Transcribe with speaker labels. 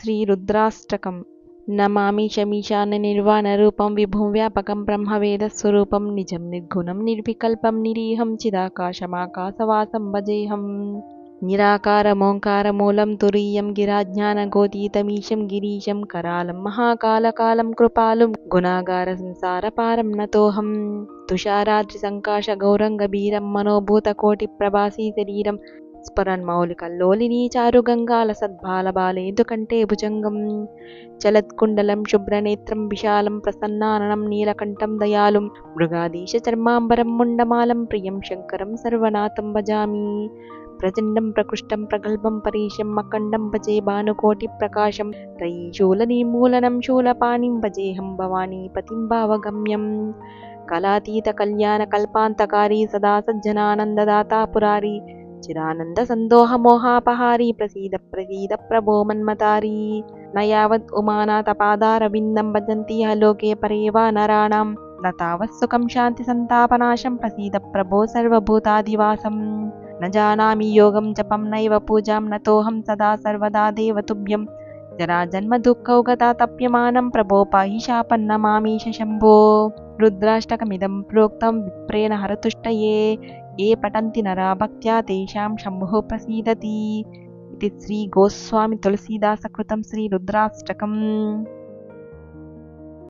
Speaker 1: श्रीरुद्राष्टकम्। नमामि शमीशाननिर्वाणरूपं विभुं व्यापकं ब्रह्मवेदस्वरूपं निजं निर्गुणं निर्विकल्पं निरीहं चिदाकाशमाकाशवासं भजेऽहम्। निराकारमोङ्कारमूलं तुरीयं गिराज्ञानगोतीतमीशं गिरीशं करालं महाकालकालं कृपालुं गुणागारसंसारपारं नतोऽहम्। तुषाराद्रिसङ्काशगौरङ्गभीरं मनोभूतकोटिप्रभासी शरीरं स्फुरन्मौलिकल्लोलिनी चारुगङ्गालसद्भालबालेन्दुकण्ठे भुजङ्गम्। चलत्कुण्डलं शुभ्रनेत्रं विशालं प्रसन्नाननं नीलकण्ठं दयालुं मृगाधीशचर्माम्बरं मुण्डमालं प्रियं शङ्करं सर्वनाथं भजामि। प्रचण्डं प्रकृष्टं प्रगल्भं परेशं अखण्डं भजे भानुकोटिप्रकाशं त्रयीशूलनिर्मूलनं शूलपाणिं भजेऽहं भवानीपतिं भावगम्यम्। कलातीतकल्याणकल्पान्तकारी सदा सज्जनानन्ददाता पुरारी चिदानन्दसन्दोहमोहापहारी प्रसीद प्रसीद प्रभो मन्मतारी। न यावत् उमानाथपादारविन्दं भजन्ति यः लोके परे वा नराणां न तावत् सुखं शान्तिसन्तापनाशं प्रसीद प्रभो सर्वभूताधिवासम्। न जानामि योगं जपं नैव पूजां नतोऽहं सदा सर्वदा देव तुभ्यं। जराजन्मदुःखौगतातप्यमानं प्रभो पाहि शापन्नमामीश शम्भो। रुद्राष्टकमिदं प्रोक्तं विप्रेण हरतुष्टये ये पठन्ति नरा भक्त्या तेषां शम्भुः प्रसीदति। इति श्री गोस्वामी तुलसीदासकृतं श्रीरुद्राष्टकम्।